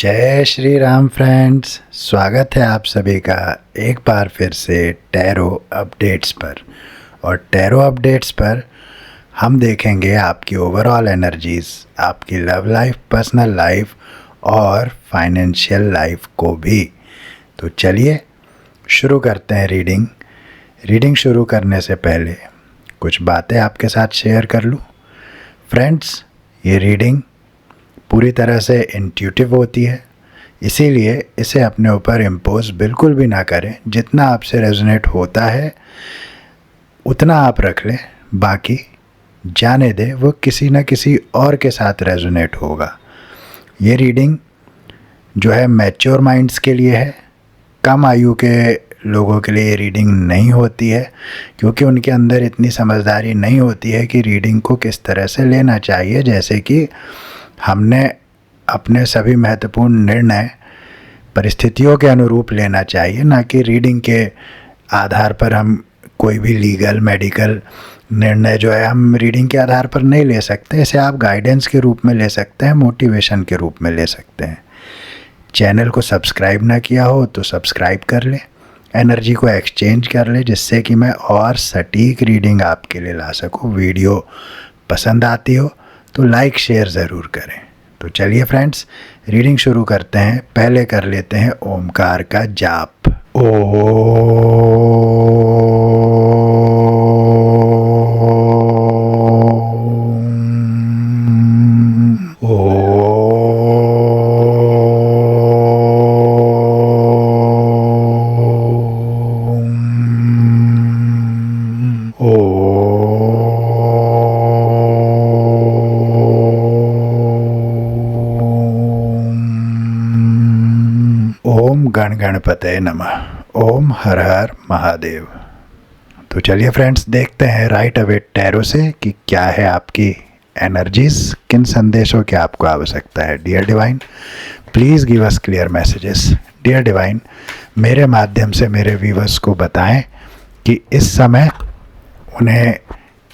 जय श्री राम फ्रेंड्स, स्वागत है आप सभी का एक बार फिर से टैरो अपडेट्स पर। और टैरो अपडेट्स पर हम देखेंगे आपकी ओवरऑल एनर्जीज़, आपकी लव लाइफ, पर्सनल लाइफ और फाइनेंशियल लाइफ को भी। तो चलिए शुरू करते हैं रीडिंग शुरू करने से पहले कुछ बातें आपके साथ शेयर कर लूँ। फ्रेंड्स, ये रीडिंग पूरी तरह से इंट्यूटिव होती है, इसीलिए इसे अपने ऊपर इम्पोज बिल्कुल भी ना करें। जितना आपसे रेजोनेट होता है उतना आप रख लें, बाकी जाने दें, वो किसी न किसी और के साथ रेजोनेट होगा। ये रीडिंग जो है मैच्योर माइंड्स के लिए है। कम आयु के लोगों के लिए ये रीडिंग नहीं होती है, क्योंकि उनके अंदर इतनी समझदारी नहीं होती है कि रीडिंग को किस तरह से लेना चाहिए। जैसे कि हमने अपने सभी महत्वपूर्ण निर्णय परिस्थितियों के अनुरूप लेना चाहिए, ना कि रीडिंग के आधार पर हम कोई भी लीगल मेडिकल निर्णय जो है हम रीडिंग के आधार पर नहीं ले सकते। इसे आप गाइडेंस के रूप में ले सकते हैं, मोटिवेशन के रूप में ले सकते हैं। चैनल को सब्सक्राइब ना किया हो तो सब्सक्राइब कर लें, एनर्जी को एक्सचेंज कर लें, जिससे कि मैं और सटीक रीडिंग आपके लिए ला सकूं। वीडियो पसंद आती हो तो लाइक शेयर ज़रूर करें। तो चलिए फ्रेंड्स, रीडिंग शुरू करते हैं। पहले कर लेते हैं ओमकार का जाप। ओम गण गणपतये नमः। ओम हर हर महादेव। तो चलिए फ्रेंड्स, देखते हैं राइट अवे टैरो से कि क्या है आपकी एनर्जीज, किन संदेशों की आपको आवश्यकता है। Dear divine, please give us clear messages. Dear divine, मेरे माध्यम से मेरे व्यूवर्स को बताएं कि इस समय उन्हें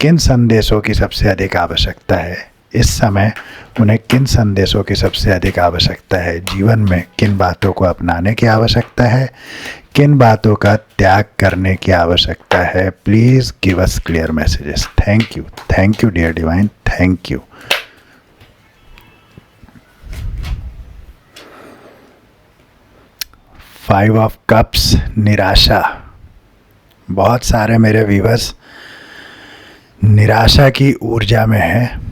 किन संदेशों की सबसे अधिक आवश्यकता है। इस समय उन्हें किन संदेशों की सबसे अधिक आवश्यकता है। जीवन में किन बातों को अपनाने की आवश्यकता है, किन बातों का त्याग करने की आवश्यकता है। Please give us clear messages. Thank you dear divine, thank you. Five of cups, निराशा। बहुत सारे मेरे व्यूवर्स निराशा की ऊर्जा में है,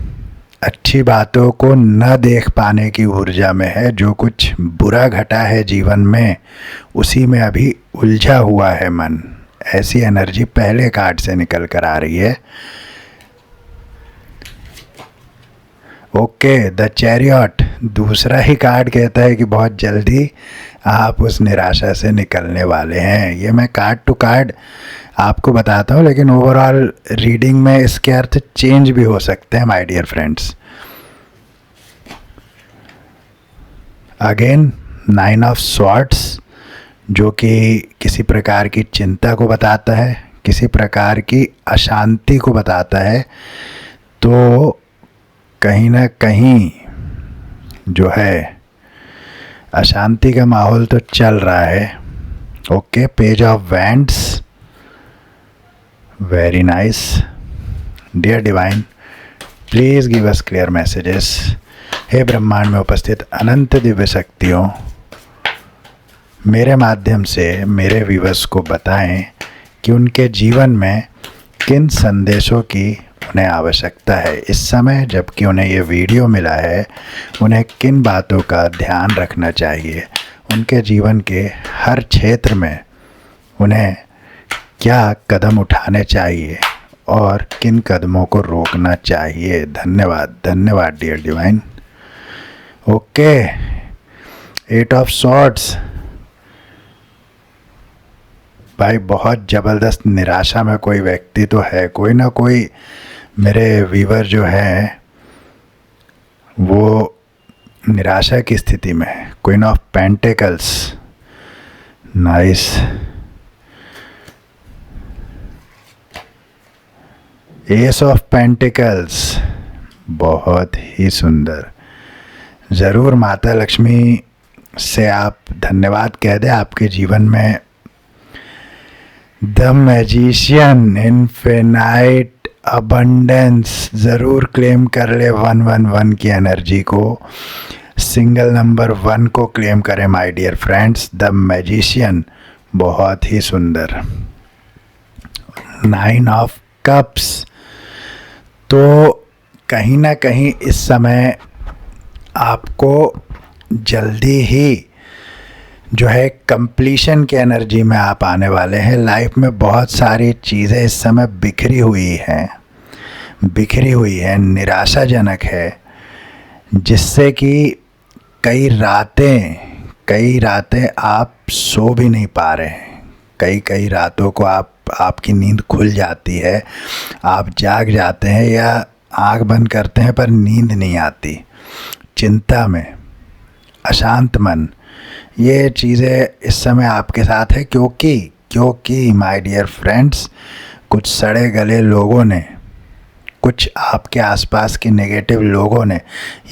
अच्छी बातों को न देख पाने की ऊर्जा में है। जो कुछ बुरा घटा है जीवन में, उसी में अभी उलझा हुआ है मन। ऐसी एनर्जी पहले कार्ड से निकल कर आ रही है। ओके, द चैरियट, दूसरा ही कार्ड कहता है कि बहुत जल्दी आप उस निराशा से निकलने वाले हैं। ये मैं कार्ड टू कार्ड आपको बताता हूँ, लेकिन ओवरऑल रीडिंग में इसके अर्थ चेंज भी हो सकते हैं my dear friends. Again 9 of swords, जो कि किसी प्रकार की चिंता को बताता है, किसी प्रकार की अशांति को बताता है। तो कहीं ना कहीं जो है अशांति का माहौल तो चल रहा है। Okay, page of wands, very nice. Dear divine, please give us clear messages. हे ब्रह्मांड में उपस्थित अनंत दिव्य शक्तियों, मेरे माध्यम से मेरे व्यूवर्स को बताएं कि उनके जीवन में किन संदेशों की उन्हें आवश्यकता है इस समय, जबकि उन्हें ये वीडियो मिला है। उन्हें किन बातों का ध्यान रखना चाहिए, उनके जीवन के हर क्षेत्र में उन्हें क्या कदम उठाने चाहिए और किन कदमों को रोकना चाहिए। धन्यवाद dear divine. Okay, 8 of swords. भाई बहुत ज़बरदस्त निराशा में कोई व्यक्ति तो है, कोई ना कोई मेरे व्यूवर जो है वो निराशा की स्थिति में है। Queen of pentacles, nice. S of pentacles, बहुत ही सुंदर। ज़रूर माता लक्ष्मी से आप धन्यवाद कह दें। आपके जीवन में द मैजिशियन इनफिनाइट अबंडेंस ज़रूर क्लेम कर ले 111 की एनर्जी को, सिंगल नंबर 1 को क्लेम करें my dear friends. The magician बहुत ही सुंदर। 9 ऑफ कप्स, तो कहीं ना कहीं इस समय आपको जल्दी ही जो है कंप्लीशन की एनर्जी में आप आने वाले हैं। लाइफ में बहुत सारी चीज़ें इस समय बिखरी हुई है, निराशाजनक है, जिससे कि कई रातें आप सो भी नहीं पा रहे हैं। कई रातों को आपकी नींद खुल जाती है, आप जाग जाते हैं या आँख बंद करते हैं पर नींद नहीं आती, चिंता में, अशांत मन, ये चीज़ें इस समय आपके साथ है क्योंकि माय डियर फ्रेंड्स, कुछ सड़े गले लोगों ने, कुछ आपके आसपास के नेगेटिव लोगों ने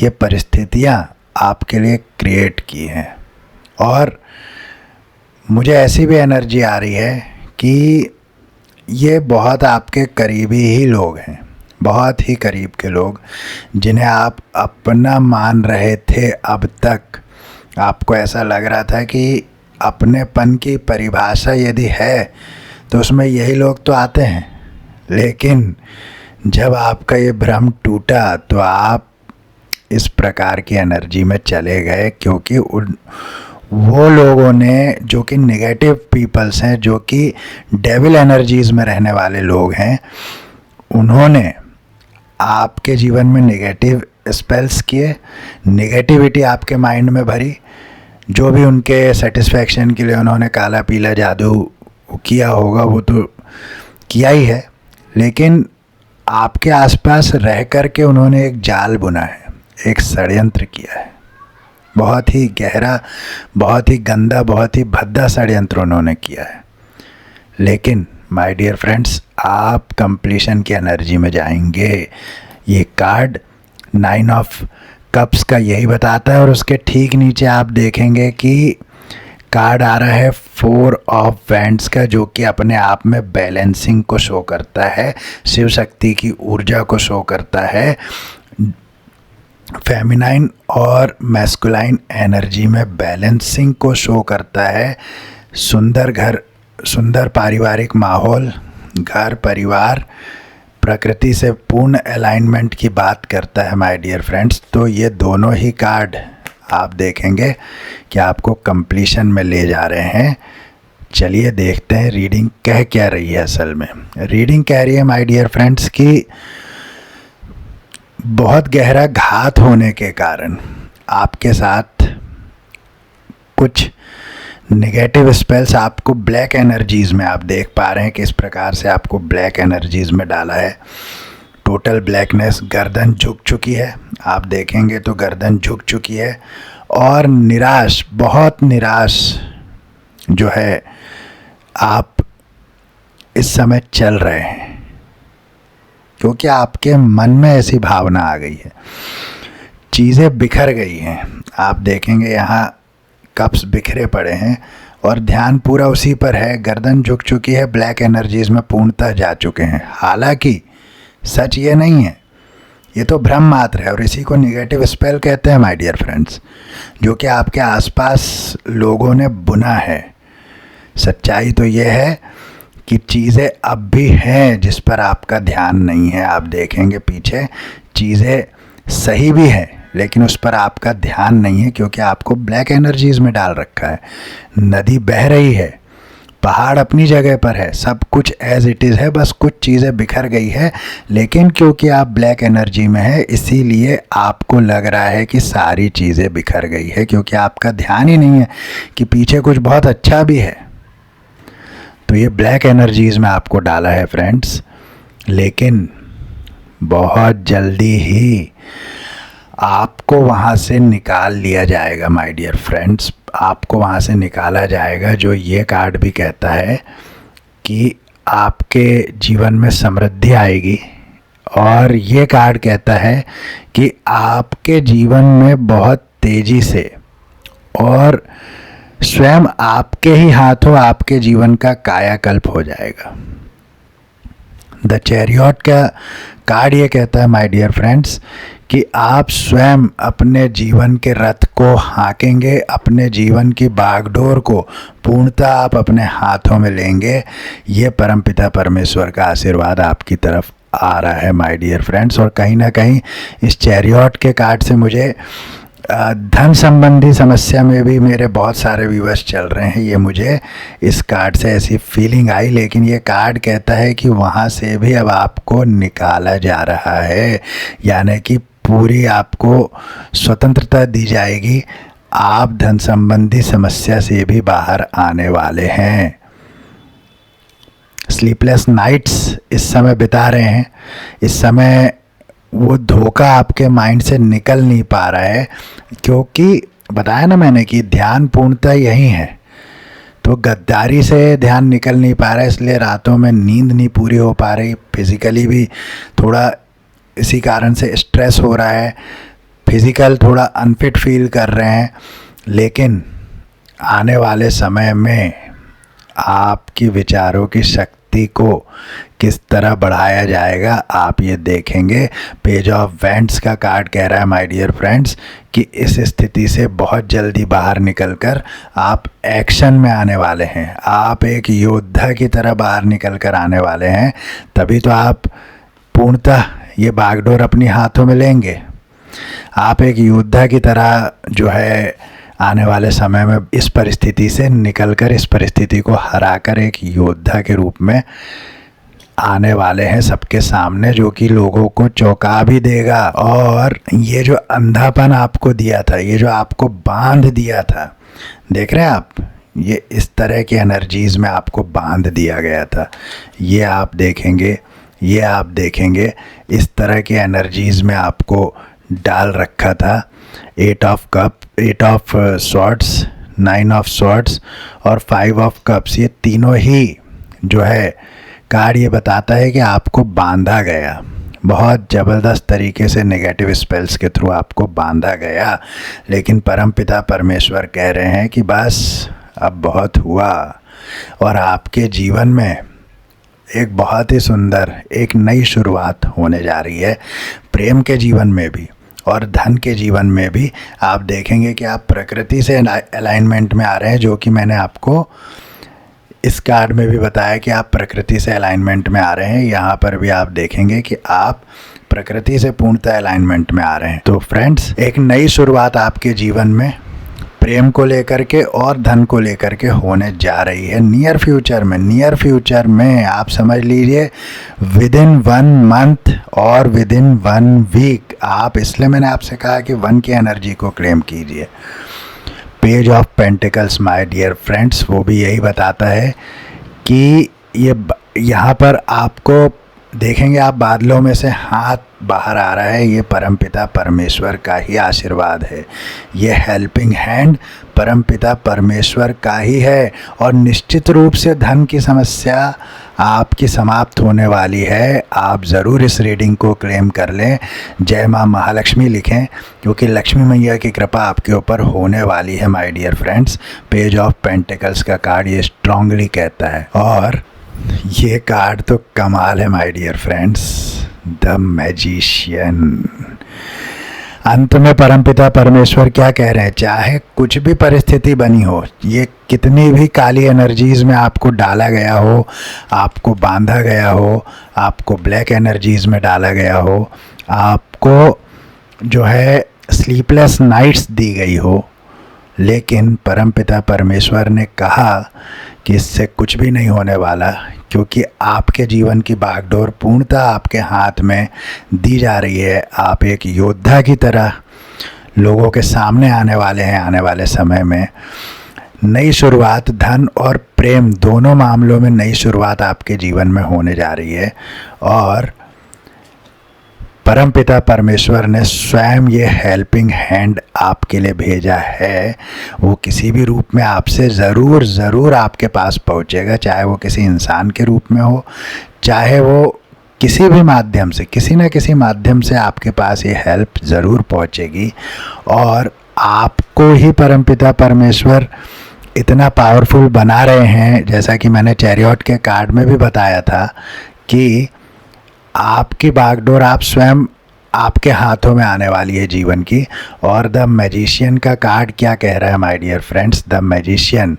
ये परिस्थितियाँ आपके लिए क्रिएट की हैं। और मुझे ऐसी भी एनर्जी आ रही है कि ये बहुत आपके करीबी ही लोग हैं, बहुत ही करीब के लोग, जिन्हें आप अपना मान रहे थे। अब तक आपको ऐसा लग रहा था कि अपनेपन की परिभाषा यदि है तो उसमें यही लोग तो आते हैं, लेकिन जब आपका ये भ्रम टूटा तो आप इस प्रकार की एनर्जी में चले गए, क्योंकि वो लोगों ने, जो कि नेगेटिव पीपल्स हैं, जो कि डेविल एनर्जीज़ में रहने वाले लोग हैं, उन्होंने आपके जीवन में नेगेटिव स्पेल्स किए, नेगेटिविटी आपके माइंड में भरी। जो भी उनके सेटिस्फैक्शन के लिए उन्होंने काला पीला जादू किया होगा वो तो किया ही है, लेकिन आपके आसपास रह कर के उन्होंने एक जाल बुना है, एक षड्यंत्र किया है, बहुत ही गहरा, बहुत ही गंदा, बहुत ही भद्दा षड्यंत्र उन्होंने किया है। लेकिन माय डियर फ्रेंड्स, आप कंप्लीशन की एनर्जी में जाएंगे। ये कार्ड 9 ऑफ कप्स का यही बताता है, और उसके ठीक नीचे आप देखेंगे कि कार्ड आ रहा है 4 ऑफ वैंड्स का, जो कि अपने आप में बैलेंसिंग को शो करता है, शिव शक्ति की ऊर्जा को शो करता है, फेमिनाइन और मैस्कुलाइन एनर्जी में बैलेंसिंग को शो करता है, सुंदर घर, सुंदर पारिवारिक माहौल, घर परिवार, प्रकृति से पूर्ण अलाइनमेंट की बात करता है माय डियर फ्रेंड्स। तो ये दोनों ही कार्ड आप देखेंगे कि आपको कंप्लीशन में ले जा रहे हैं। चलिए देखते हैं रीडिंग कह क्या रही है। असल में रीडिंग कह रही है माय डियर फ्रेंड्स कि बहुत गहरा घात होने के कारण आपके साथ कुछ नेगेटिव स्पेल्स आपको ब्लैक एनर्जीज़ में, आप देख पा रहे हैं कि इस प्रकार से आपको ब्लैक एनर्जीज़ में डाला है। टोटल ब्लैकनेस, गर्दन झुक चुकी है, आप देखेंगे तो गर्दन झुक चुकी है, और निराश, बहुत निराश जो है आप इस समय चल रहे हैं, क्योंकि आपके मन में ऐसी भावना आ गई है, चीज़ें बिखर गई हैं। आप देखेंगे यहाँ कप्स बिखरे पड़े हैं और ध्यान पूरा उसी पर है, गर्दन झुक चुकी है, ब्लैक एनर्जीज़ में पूर्णतः जा चुके हैं। हालांकि सच ये नहीं है, ये तो भ्रम मात्र है, और इसी को नेगेटिव स्पेल कहते हैं माय डियर फ्रेंड्स, जो कि आपके आसपास लोगों ने बुना है। सच्चाई तो ये है कि चीज़ें अब भी हैं जिस पर आपका ध्यान नहीं है। आप देखेंगे पीछे चीज़ें सही भी हैं, लेकिन उस पर आपका ध्यान नहीं है, क्योंकि आपको ब्लैक एनर्जीज़ में डाल रखा है। नदी बह रही है, पहाड़ अपनी जगह पर है, सब कुछ एज इट इज़ है, बस कुछ चीज़ें बिखर गई है, लेकिन क्योंकि आप ब्लैक एनर्जी में है इसीलिए आपको लग रहा है कि सारी चीज़ें बिखर गई है, क्योंकि आपका ध्यान ही नहीं है कि पीछे कुछ बहुत अच्छा भी है। तो ये ब्लैक एनर्जीज़ में आपको डाला है फ्रेंड्स, लेकिन बहुत जल्दी ही आपको वहाँ से निकाल लिया जाएगा माय डियर फ्रेंड्स, आपको वहाँ से निकाला जाएगा। जो ये कार्ड भी कहता है कि आपके जीवन में समृद्धि आएगी, और ये कार्ड कहता है कि आपके जीवन में बहुत तेज़ी से और स्वयं आपके ही हाथों आपके जीवन का कायाकल्प हो जाएगा। द चैरियट का कार्ड ये कहता है माय डियर फ्रेंड्स कि आप स्वयं अपने जीवन के रथ को हाँकेंगे, अपने जीवन की बागडोर को पूर्णतः आप अपने हाथों में लेंगे। ये परमपिता परमेश्वर का आशीर्वाद आपकी तरफ आ रहा है माय डियर फ्रेंड्स। और कहीं ना कहीं इस चैरियट के कार्ड से मुझे धन संबंधी समस्या में भी मेरे बहुत सारे व्यूअर्स चल रहे हैं, ये मुझे इस कार्ड से ऐसी फीलिंग आई। लेकिन ये कार्ड कहता है कि वहाँ से भी अब आपको निकाला जा रहा है, यानी कि पूरी आपको स्वतंत्रता दी जाएगी। आप धन संबंधी समस्या से भी बाहर आने वाले हैं। स्लीपलेस नाइट्स इस समय बिता रहे हैं, इस समय वो धोखा आपके माइंड से निकल नहीं पा रहा है, क्योंकि बताया ना मैंने कि ध्यान पूर्णतः यही है। तो गद्दारी से ध्यान निकल नहीं पा रहा है, इसलिए रातों में नींद नहीं पूरी हो पा रही। फिज़िकली भी थोड़ा इसी कारण से स्ट्रेस हो रहा है, फिज़िकल थोड़ा अनफिट फील कर रहे हैं। लेकिन आने वाले समय में आपकी विचारों की शक्ति को किस तरह बढ़ाया जाएगा आप ये देखेंगे। पेज ऑफ वेंट्स का कार्ड कह रहा है माय डियर फ्रेंड्स कि इस स्थिति से बहुत जल्दी बाहर निकलकर आप एक्शन में आने वाले हैं। आप एक योद्धा की तरह बाहर निकलकर आने वाले हैं, तभी तो आप पूर्णतः ये बागडोर अपनी हाथों में लेंगे। आप एक योद्धा की तरह जो है आने वाले समय में इस परिस्थिति से निकलकर, इस परिस्थिति को हराकर एक योद्धा के रूप में आने वाले हैं सबके सामने, जो कि लोगों को चौंका भी देगा। और ये जो अंधापन आपको दिया था, ये जो आपको बांध दिया था, देख रहे हैं आप, ये इस तरह की एनर्जीज़ में आपको बांध दिया गया था। ये आप देखेंगे, ये आप देखेंगे, इस तरह की एनर्जीज़ में आपको डाल रखा था। 8 of cup, 8 of swords, 9 of swords और 5 ऑफ कप्स, ये तीनों ही जो है कार्ड ये बताता है कि आपको बांधा गया, बहुत ज़बरदस्त तरीके से नेगेटिव स्पेल्स के थ्रू आपको बांधा गया। लेकिन परमपिता परमेश्वर कह रहे हैं कि बस अब बहुत हुआ और आपके जीवन में एक बहुत ही सुंदर एक नई शुरुआत होने जा रही है। प्रेम के जीवन में भी और धन के जीवन में भी आप देखेंगे कि आप प्रकृति से अलाइनमेंट में आ रहे हैं, जो कि मैंने आपको इस कार्ड में भी बताया कि आप प्रकृति से अलाइनमेंट में आ रहे हैं। यहाँ पर भी आप देखेंगे कि आप प्रकृति से पूर्णतः अलाइनमेंट में आ रहे हैं। तो फ्रेंड्स, एक नई शुरुआत आपके जीवन में प्रेम को लेकर के और धन को लेकर के होने जा रही है नियर फ्यूचर में आप समझ लीजिए विद इन 1 मंथ और विद इन 1 वीक। आप, इसलिए मैंने आपसे कहा कि 1 की एनर्जी को क्लेम कीजिए। Page of pentacles my dear friends वो भी यही बताता है कि ये यहाँ पर आपको देखेंगे, आप बादलों में से हाथ बाहर आ रहा है, ये परमपिता परमेश्वर का ही आशीर्वाद है। ये हेल्पिंग हैंड परमपिता परमेश्वर का ही है और निश्चित रूप से धन की समस्या आपकी समाप्त होने वाली है। आप ज़रूर इस रीडिंग को क्लेम कर लें, जय माँ महालक्ष्मी लिखें, क्योंकि लक्ष्मी मैया की कृपा आपके ऊपर होने वाली है my dear friends. Page of pentacles का कार्ड ये स्ट्रांगली कहता है और ये कार्ड तो कमाल है my dear friends, the magician. अंत में परमपिता परमेश्वर क्या कह रहे हैं, चाहे कुछ भी परिस्थिति बनी हो, ये कितनी भी काली एनर्जीज़ में आपको डाला गया हो, आपको बांधा गया हो, आपको ब्लैक एनर्जीज़ में डाला गया हो, आपको जो है स्लीपलेस नाइट्स दी गई हो, लेकिन परमपिता परमेश्वर ने कहा कि इससे कुछ भी नहीं होने वाला, क्योंकि आपके जीवन की बागडोर पूर्णतः आपके हाथ में दी जा रही है। आप एक योद्धा की तरह लोगों के सामने आने वाले हैं। आने वाले समय में नई शुरुआत, धन और प्रेम दोनों मामलों में नई शुरुआत आपके जीवन में होने जा रही है और परमपिता परमेश्वर ने स्वयं ये हेल्पिंग हैंड आपके लिए भेजा है। वो किसी भी रूप में आपसे ज़रूर आपके पास पहुँचेगा, चाहे वो किसी इंसान के रूप में हो, चाहे वो किसी भी माध्यम से, किसी न किसी माध्यम से आपके पास ये हेल्प ज़रूर पहुँचेगी और आपको ही परमपिता परमेश्वर इतना पावरफुल बना रहे हैं, जैसा कि मैंने चैरियट के कार्ड में भी बताया था कि आपकी बागडोर आप स्वयं आपके हाथों में आने वाली है जीवन की। और द मैजिशियन का कार्ड क्या कह रहा है my dear friends? The magician,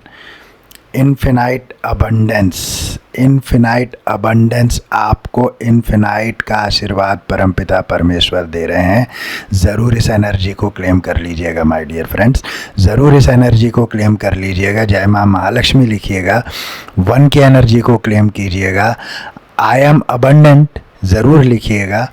infinite abundance, infinite abundance, आपको इन्फिनाइट का आशीर्वाद परमपिता परमेश्वर दे रहे हैं। ज़रूर इस एनर्जी को क्लेम कर लीजिएगा माय डियर फ्रेंड्स, ज़रूर इस एनर्जी को क्लेम कर लीजिएगा। जय माँ महालक्ष्मी लिखिएगा, 1 की एनर्जी को क्लेम कीजिएगा, आई एम अबंडेंट ज़रूर लिखिएगा।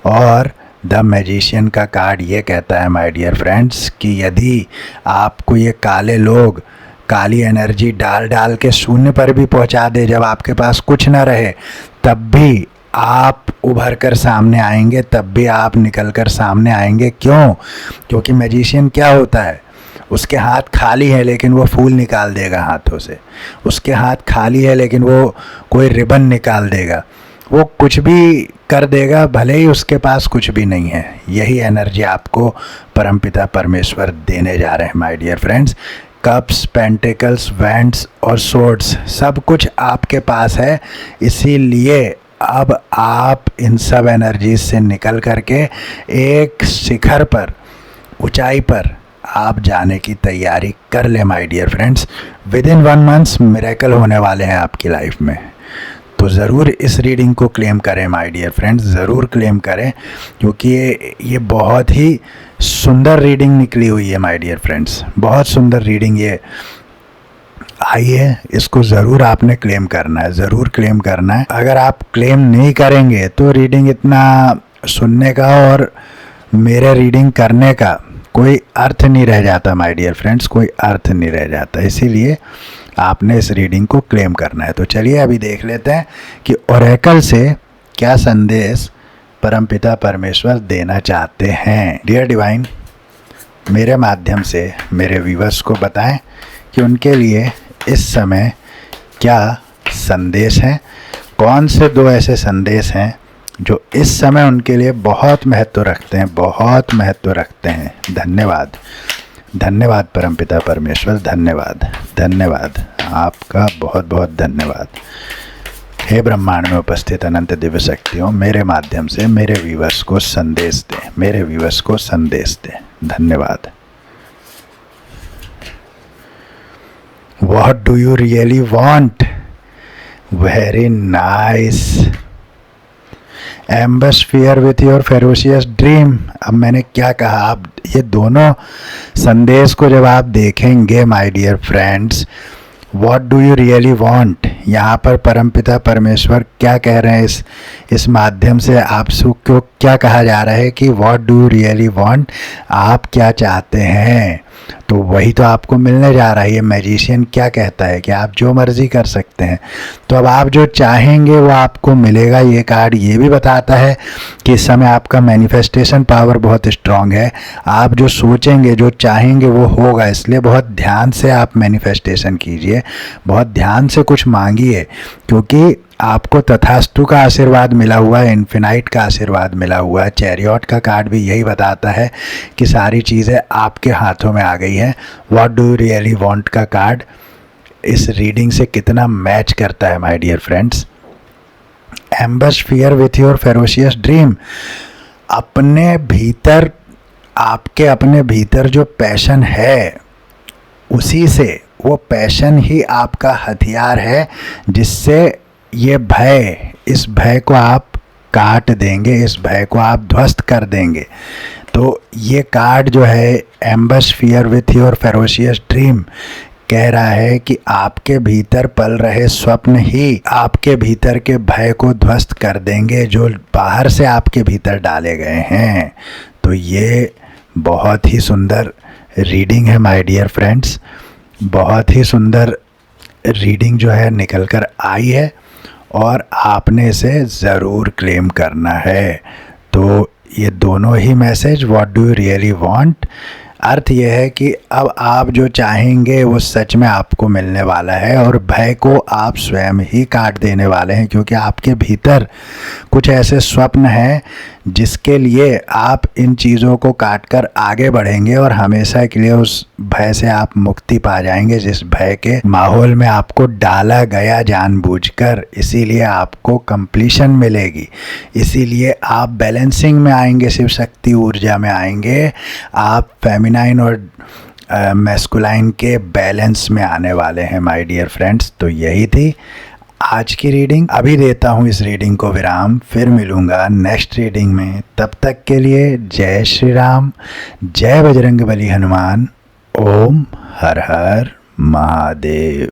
और द मैजिशियन का कार्ड ये कहता है माय डियर फ्रेंड्स कि यदि आपको ये काले लोग काली एनर्जी डाल डाल के शून्य पर भी पहुंचा दे, जब आपके पास कुछ ना रहे, तब भी आप उभर कर सामने आएंगे, तब भी आप निकल कर सामने आएंगे। क्यों? क्योंकि मैजिशियन क्या होता है, उसके हाथ खाली है लेकिन वो फूल निकाल देगा हाथों से, उसके हाथ खाली है लेकिन वो कोई रिबन निकाल देगा, वो कुछ भी कर देगा भले ही उसके पास कुछ भी नहीं है। यही एनर्जी आपको परमपिता परमेश्वर देने जा रहे हैं my dear friends. Cups, pentacles, wands और सोर्ड्स सब कुछ आपके पास है, इसीलिए अब आप इन सब एनर्जीज से निकल करके एक शिखर पर, ऊंचाई पर आप जाने की तैयारी कर ले my dear friends. Within 1 month miracle होने वाले हैं आपकी लाइफ में। तो ज़रूर इस रीडिंग को क्लेम करें माय डियर फ्रेंड्स, ज़रूर क्लेम करें, क्योंकि ये बहुत ही सुंदर रीडिंग निकली हुई है माय डियर फ्रेंड्स, बहुत सुंदर रीडिंग ये आई है। इसको ज़रूर आपने क्लेम करना है, ज़रूर क्लेम करना है। अगर आप क्लेम नहीं करेंगे तो रीडिंग इतना सुनने का और मेरे रीडिंग करने का कोई अर्थ नहीं रह जाता माय डियर फ्रेंड्स, कोई अर्थ नहीं रह जाता। इसीलिए आपने इस रीडिंग को क्लेम करना है। तो चलिए अभी देख लेते हैं कि ओरेकल से क्या संदेश परमपिता परमेश्वर देना चाहते हैं। डियर डिवाइन, मेरे माध्यम से मेरे व्यूअर्स को बताएं कि उनके लिए इस समय क्या संदेश हैं, कौन से 2 ऐसे संदेश हैं जो इस समय उनके लिए बहुत महत्व रखते हैं, बहुत महत्व रखते हैं। धन्यवाद, धन्यवाद परमपिता परमेश्वर, धन्यवाद, धन्यवाद, आपका बहुत बहुत धन्यवाद। हे ब्रह्मांड में उपस्थित अनंत दिव्य शक्तियों, मेरे माध्यम से मेरे व्यूअर्स को संदेश दें, मेरे व्यूअर्स को संदेश दें। धन्यवाद। What do you really want? Very nice. Ambush fear with your ferocious dream. अब मैंने क्या कहा, आप ये दोनों संदेश को जब आप देखेंगे my dear friends, What do you really want? यहाँ पर परमपिता परमेश्वर क्या कह रहे हैं इस माध्यम से आप सबको क्या कहा जा रहा है कि What do you really want? आप क्या चाहते हैं, तो वही तो आपको मिलने जा रहा है। ये मैजिशियन क्या कहता है कि आप जो मर्जी कर सकते हैं, तो अब आप जो चाहेंगे वो आपको मिलेगा। ये कार्ड ये भी बताता है कि इस समय आपका मैनिफेस्टेशन पावर बहुत स्ट्रांग है, आप जो सोचेंगे जो चाहेंगे वो होगा। इसलिए बहुत ध्यान से आप मैनिफेस्टेशन कीजिए, बहुत ध्यान से कुछ मांगिए, क्योंकि आपको तथास्तु का आशीर्वाद मिला हुआ है, इन्फिनाइट का आशीर्वाद मिला हुआ है। चैरियट का कार्ड भी यही बताता है कि सारी चीज़ें आपके हाथों में आ गई हैं। What do you really want का कार्ड इस रीडिंग से कितना मैच करता है my dear friends. Ambush fear with your ferocious dream, अपने भीतर, आपके अपने भीतर जो पैशन है, उसी से, वो पैशन ही आपका हथियार है जिससे ये भय, इस भय को आप काट देंगे, इस भय को आप ध्वस्त कर देंगे। तो ये कार्ड जो है ambush fear with your ferocious dream कह रहा है कि आपके भीतर पल रहे स्वप्न ही आपके भीतर के भय को ध्वस्त कर देंगे जो बाहर से आपके भीतर डाले गए हैं। तो ये बहुत ही सुंदर रीडिंग है माय डियर फ्रेंड्स, बहुत ही सुंदर रीडिंग जो है निकल कर आई है और आपने इसे ज़रूर क्लेम करना है। तो ये दोनों ही message, what do you really want, अर्थ ये है कि अब आप जो चाहेंगे वो सच में आपको मिलने वाला है और भय को आप स्वयं ही काट देने वाले हैं, क्योंकि आपके भीतर कुछ ऐसे स्वप्न हैं जिसके लिए आप इन चीज़ों को काट कर आगे बढ़ेंगे और हमेशा के लिए उस भय से आप मुक्ति पा जाएंगे जिस भय के माहौल में आपको डाला गया जानबूझकर। इसीलिए आपको कंप्लीशन मिलेगी, इसीलिए आप बैलेंसिंग में आएंगे, शिव शक्ति ऊर्जा में आएंगे, आप फेमिनाइन और मैस्कुलाइन के बैलेंस में आने वाले हैं माय डियर फ्रेंड्स। तो यही थी आज की रीडिंग। अभी देता हूँ इस रीडिंग को विराम, फिर मिलूँगा नेक्स्ट रीडिंग में। तब तक के लिए जय श्री राम, जय बजरंगबली हनुमान, ओम हर हर महादेव।